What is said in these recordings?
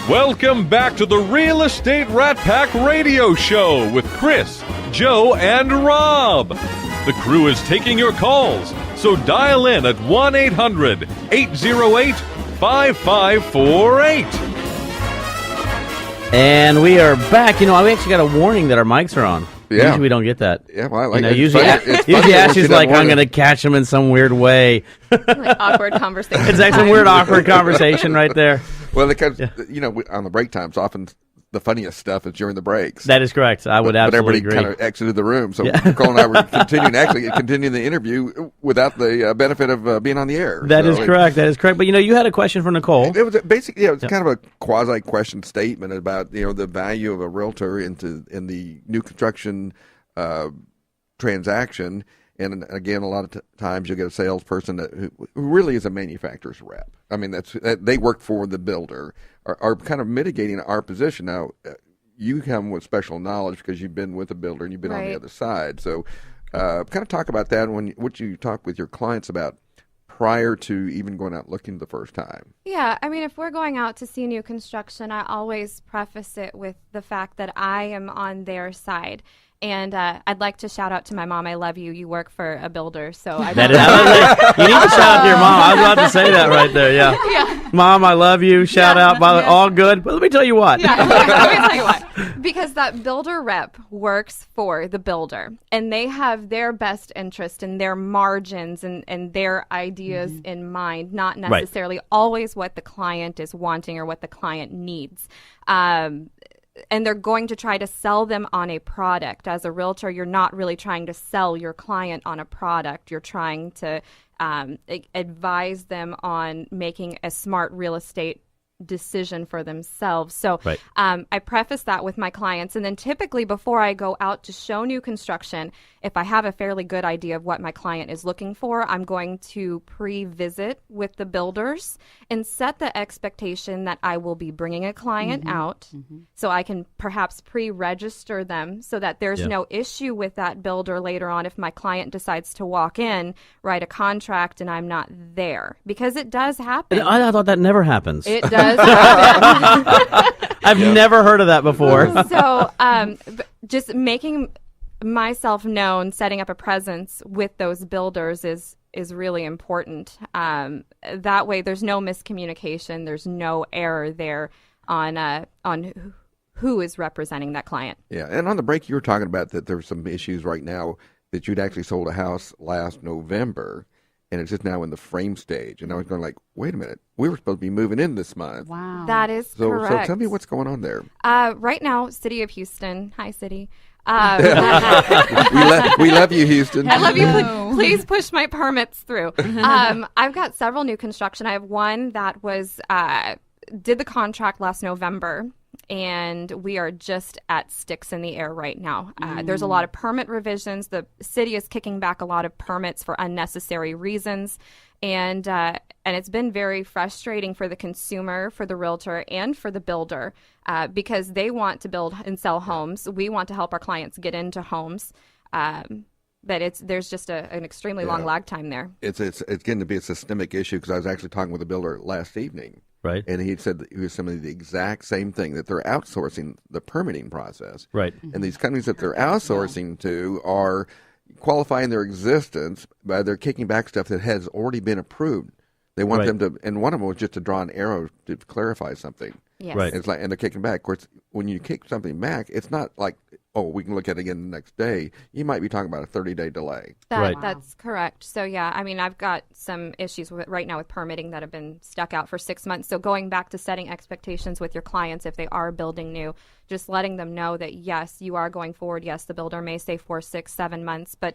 Welcome back to the Real Estate Rat Pack Radio Show with Chris, Joe, and Rob. The crew is taking your calls, so dial in at 1-800-808-5548. And we are back. We actually got a warning that our mics are on. Yeah. Usually we don't get that. Yeah, well, I like it. Usually Ashley's like, I'm going to catch him in some weird way. Like awkward conversation. It's like some weird awkward conversation right there. Well, because, on the break times, often the funniest stuff is during the breaks. That is correct. I would absolutely agree. But everybody kind of exited the room. So Nicole and I were continuing the interview without the benefit of being on the air. That is correct. But, you had a question for Nicole. It was basically, kind of a quasi-question statement about, the value of a realtor in the new construction transaction. And again, a lot of times you'll get a salesperson who really is a manufacturer's rep. I mean, they work for the builder, are kind of mitigating our position. Now, you come with special knowledge because you've been with a builder and you've been on the other side. So kind of talk about that what you talk with your clients about prior to even going out looking the first time. Yeah, I mean, if we're going out to see new construction, I always preface it with the fact that I am on their side. And I'd like to shout out to my mom. I love you. You work for a builder, so I. You need to shout out to your mom. I was about to say that right there. Yeah. Mom, I love you. Shout out. All good. But let me tell you what. Yeah, let me tell you what. Because that builder rep works for the builder, and they have their best interest and their margins and their ideas in mind, not necessarily always what the client is wanting or what the client needs. And they're going to try to sell them on a product. As a realtor, you're not really trying to sell your client on a product. You're trying to advise them on making a smart real estate decision for themselves. So I preface that with my clients. And then typically before I go out to show new construction, if I have a fairly good idea of what my client is looking for, I'm going to pre-visit with the builders and set the expectation that I will be bringing a client out so I can perhaps pre-register them so that there's no issue with that builder later on if my client decides to walk in, write a contract, and I'm not there. Because it does happen. I thought that never happens. It does happen. I've never heard of that before. So just making myself known, setting up a presence with those builders is really important. That way there's no miscommunication. There's no error there on who is representing that client. Yeah, and on the break you were talking about that there's some issues right now that you'd actually sold a house last November. And it's just now in the frame stage. And I was going like, wait a minute, we were supposed to be moving in this month. Wow. That is correct. So tell me what's going on there. Right now, City of Houston. Hi, City. We love you, Houston. I love you. Please push my permits through. I've got several new construction. I have one that was did the contract last November. And we are just at sticks in the air right now. There's a lot of permit revisions. The city is kicking back a lot of permits for unnecessary reasons. And it's been very frustrating for the consumer, for the realtor, and for the builder because they want to build and sell homes. We want to help our clients get into homes. But there's just an extremely long lag time there. It's getting to be a systemic issue because I was actually talking with a builder last evening. Right. And he said that he was saying the exact same thing, that they're outsourcing the permitting process. Right. And these companies that they're outsourcing to are qualifying their existence by they're kicking back stuff that has already been approved. They want them to, and one of them was just to draw an arrow to clarify something. Yes. Right. It's like, and they're kicking back. Of course, when you kick something back, it's not like, oh, we can look at it again the next day. You might be talking about a 30-day delay. That's correct. So, yeah, I mean, I've got some issues right now with permitting that have been stuck out for 6 months. So going back to setting expectations with your clients if they are building new, just letting them know that, yes, you are going forward. Yes, the builder may say 4, 6, 7 months, but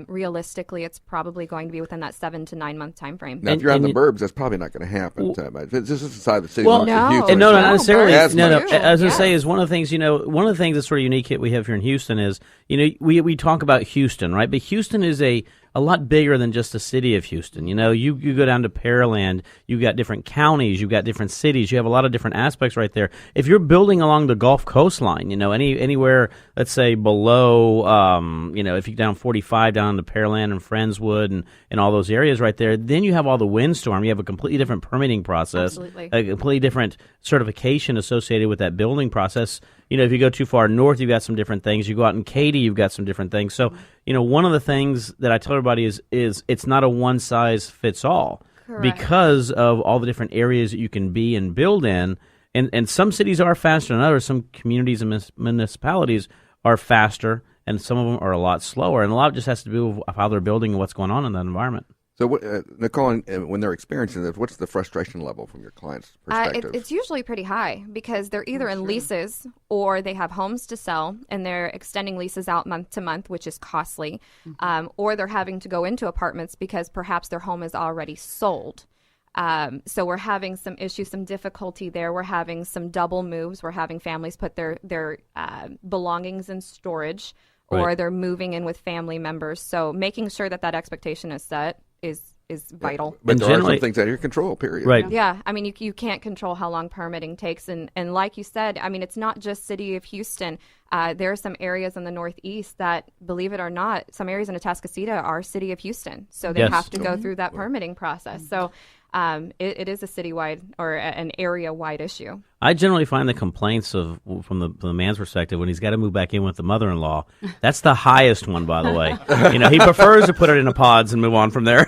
realistically, it's probably going to be within that 7 to 9 month time frame. Now, if you're out in the burbs, that's probably not going to happen. This is the side of the city. Well, not necessarily. I was going to say is one of the things, one of the things that's sort of unique we have here in Houston is, we talk about Houston, right? But Houston is a a lot bigger than just the city of Houston. You go down to Pearland, you've got different counties, you've got different cities, you have a lot of different aspects right there. If you're building along the Gulf coastline, anywhere, let's say below, if you're down 45 down to Pearland and Friendswood and all those areas right there, then you have all the windstorm. You have a completely different permitting process, Absolutely. a completely different certification associated with that building process. If you go too far north, you've got some different things. You go out in Katy, you've got some different things. So, one of the things that I tell everybody is it's not a one-size-fits-all. Correct. Because of all the different areas that you can be and build in. And some cities are faster than others. Some communities and municipalities are faster, and some of them are a lot slower. And a lot of it just has to do with how they're building and what's going on in that environment. So, Nicole, when they're experiencing this, what's the frustration level from your client's perspective? It's usually pretty high because they're either in leases or they have homes to sell and they're extending leases out month to month, which is costly, or they're having to go into apartments because perhaps their home is already sold. So we're having some issues, some difficulty there. We're having some double moves. We're having families put their belongings in storage, or they're moving in with family members. So making sure that expectation is set is vital. But there are generally, some things out of your control, period. Right. Yeah. I mean, you can't control how long permitting takes. And like you said, I mean, it's not just city of Houston. There are some areas in the Northeast that, believe it or not, some areas in Atascocita are city of Houston. So they have to go through that permitting process. So it is a citywide or an area-wide issue. I generally find the complaints from the man's perspective when he's got to move back in with the mother-in-law. That's the highest one, by the way. He prefers to put it in a pods and move on from there.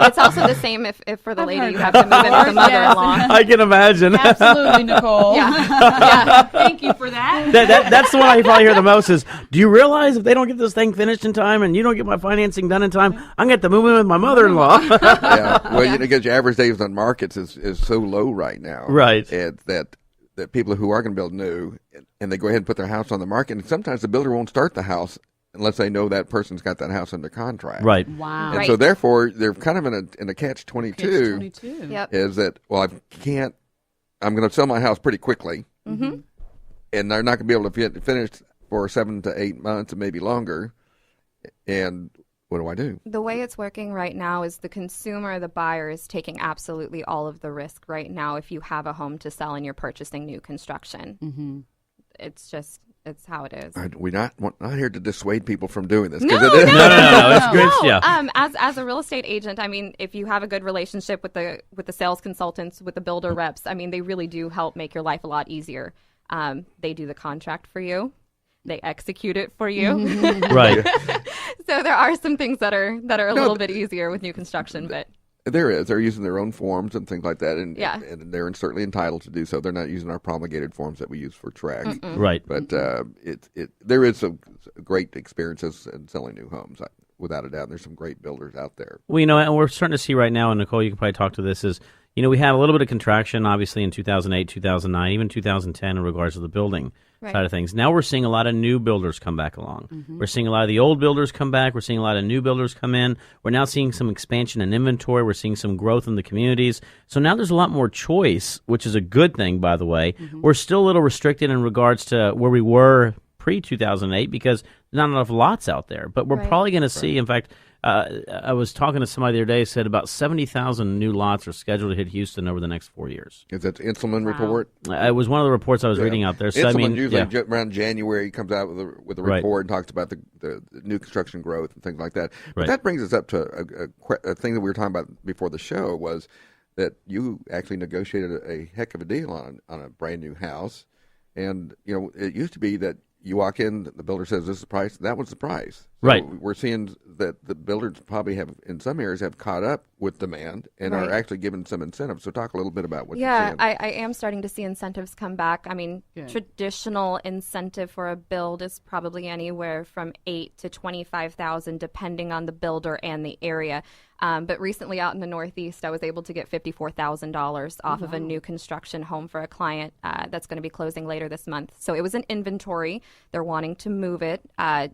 It's also the same if for the lady you have to move in with the mother-in-law. I can imagine. Absolutely, Nicole. Yeah. Thank you for that. That's the one I probably hear the most is, do you realize if they don't get this thing finished in time and you don't get my financing done in time, I'm going to have to move in with my mother-in-law. Yeah. Well, because your average days on markets is so low right now. Right. And that people who are going to build new, and they go ahead and put their house on the market, and sometimes the builder won't start the house unless they know that person's got that house under contract. Right. Wow. And so therefore, they're kind of in a catch-22. Yep. Is that, well, I'm going to sell my house pretty quickly, Mm-hmm. and they're not going to be able to get finished for 7 to 8 months and maybe longer. And what do I do? The way it's working right now is the consumer, the buyer, is taking absolutely all of the risk right now if you have a home to sell and you're purchasing new construction. Mm-hmm. It's how it is. We're not here to dissuade people from doing this. No, it is. No. It's great. Yeah. As a real estate agent, I mean, if you have a good relationship with the sales consultants, with the builder reps, I mean, they really do help make your life a lot easier. They do the contract for you. They execute it for you. Right. So there are some things that are a little bit easier with new construction, but There is. They're using their own forms and things like that, and they're certainly entitled to do so. They're not using our promulgated forms that we use for track. Right. But there is some great experiences in selling new homes, without a doubt. There's some great builders out there. Well, and we're starting to see right now, and Nicole, you can probably talk to this, is, we had a little bit of contraction, obviously, in 2008, 2009, even 2010 in regards to the building side of things. Now we're seeing a lot of new builders come back along. Mm-hmm. We're seeing a lot of the old builders come back. We're seeing a lot of new builders come in. We're now seeing some expansion in inventory. We're seeing some growth in the communities. So now there's a lot more choice, which is a good thing, by the way. Mm-hmm. We're still a little restricted in regards to where we were pre-2008 because there's not enough lots out there. But we're probably going to see, in fact, I was talking to somebody the other day, said about 70,000 new lots are scheduled to hit Houston over the next 4 years. Is that the Inselman report? It was one of the reports I was reading out there. So Inselman usually around January comes out with a report and talks about the new construction growth and things like that. But that brings us up to a thing that we were talking about before the show, was that you actually negotiated a heck of a deal on a brand new house. And, it used to be that you walk in, the builder says this is the price, that was the price. So right. We're seeing that the builders probably have, in some areas, have caught up with demand and are actually giving some incentives. So talk a little bit about what you're seeing. Yeah, I am starting to see incentives come back. I mean, traditional incentive for a build is probably anywhere from $8,000 to $25,000, depending on the builder and the area. But recently out in the Northeast, I was able to get $54,000 off of a new construction home for a client that's going to be closing later this month. So it was an inventory. They're wanting to move it.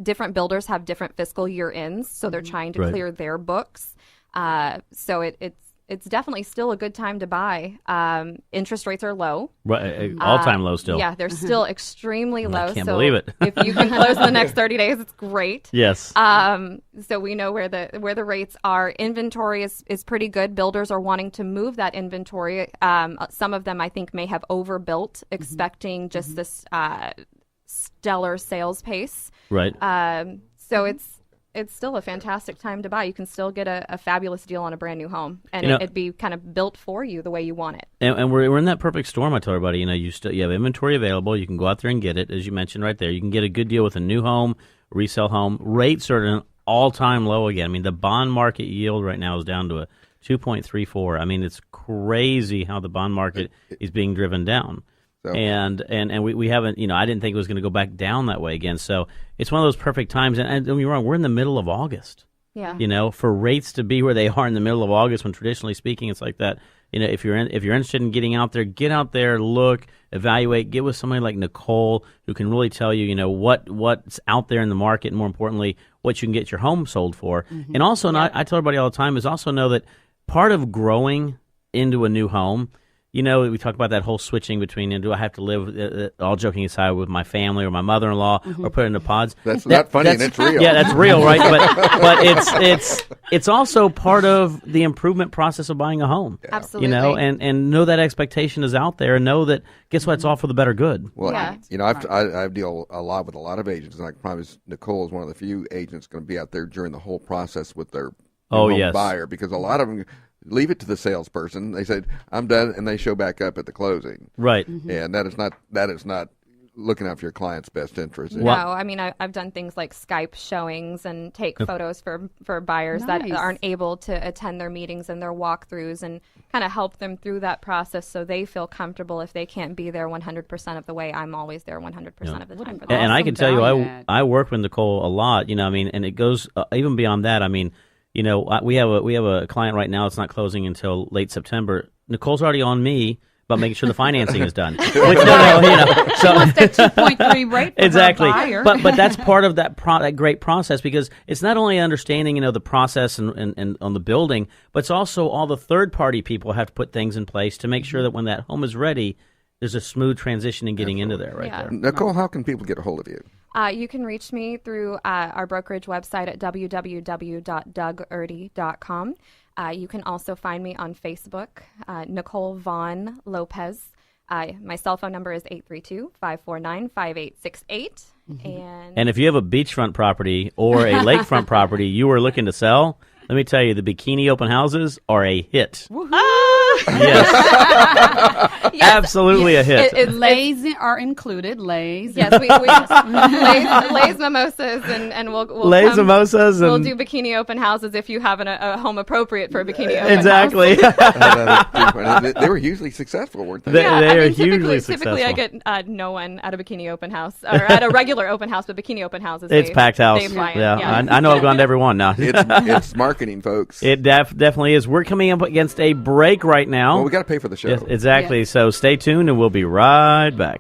Different builders have different fiscal year ends, so they're trying to clear their books. So it's definitely still a good time to buy. Interest rates are low. Right, all-time low still. Yeah, they're still extremely low. I can't believe it. If you can close in the next 30 days, it's great. Yes. So we know where the rates are. Inventory is pretty good. Builders are wanting to move that inventory. Some of them, I think, may have overbuilt, expecting just this stellar sales pace. Right. So it's still a fantastic time to buy. You can still get a fabulous deal on a brand new home, and it'd be kind of built for you the way you want it. And we're in that perfect storm. I tell everybody, you have inventory available. You can go out there and get it, as you mentioned right there. You can get a good deal with a new home, resale home. Rates are at an all-time low again. I mean, the bond market yield right now is down to a 2.34. I mean, it's crazy how the bond market is being driven down. So. And we haven't, I didn't think it was going to go back down that way again. So it's one of those perfect times. And don't get me wrong, we're in the middle of August. Yeah. For rates to be where they are in the middle of August, when traditionally speaking, it's like that. If you're interested in getting out there, get out there, look, evaluate, get with somebody like Nicole who can really tell you, what's out there in the market, and more importantly, what you can get your home sold for. Mm-hmm. And also, I tell everybody all the time, is also know that part of growing into a new home. We talk about that whole switching between, do I have to live, all joking aside, with my family or my mother-in-law, or put it into pods? That's not funny, and it's real. Yeah, that's real, right? But it's also part of the improvement process of buying a home. Yeah. Absolutely. And know that expectation is out there, and know that, guess what, it's all for the better good. Well, yeah. I deal a lot with a lot of agents, and I promise Nicole is one of the few agents going to be out there during the whole process with their home buyer, because a lot of them leave it to the salesperson. They said, "I'm done," and they show back up at the closing. Right. Mm-hmm. And that is not looking out for your client's best interest. No, I mean, I've done things like Skype showings and take photos for buyers that aren't able to attend their meetings and their walkthroughs, and kind of help them through that process so they feel comfortable. If they can't be there 100% of the way, I'm always there 100% of the time for them. And I can tell you, I work with Nicole a lot, and it goes even beyond that. I mean, we have a client right now. It's not closing until late September. Nicole's already on me about making sure the financing is done. Which, so almost at 2.3 rate for exactly. her buyer. But that's part of that great process, because it's not only understanding the process and on the building, but it's also all the third party people have to put things in place to make sure that when that home is ready, there's a smooth transition in getting into there there. Nicole, how can people get a hold of you? You can reach me through our brokerage website at www.dougerty.com. You can also find me on Facebook, Nicole Vaughn Lopez. My cell phone number is 832-549-5868. And if you have a beachfront property or a lakefront property you are looking to sell, let me tell you, the bikini open houses are a hit. Yes. Absolutely a hit. Lays are included. Lays. Yes, we Lays mimosas, and we'll Lays mimosas. We'll do bikini open houses if you have a home appropriate for a bikini open exactly. house. They were hugely successful, weren't they? They are hugely successful. Typically, I get no one at a bikini open house, or at a regular open house, but bikini open houses. It's packed house. They fly in. Yeah. I know I've gone to every one now. It's marketing, folks. It definitely is. We're coming up against a break right now. Well, we got to pay for the show. Yes, exactly. Yes. So stay tuned, and we'll be right back.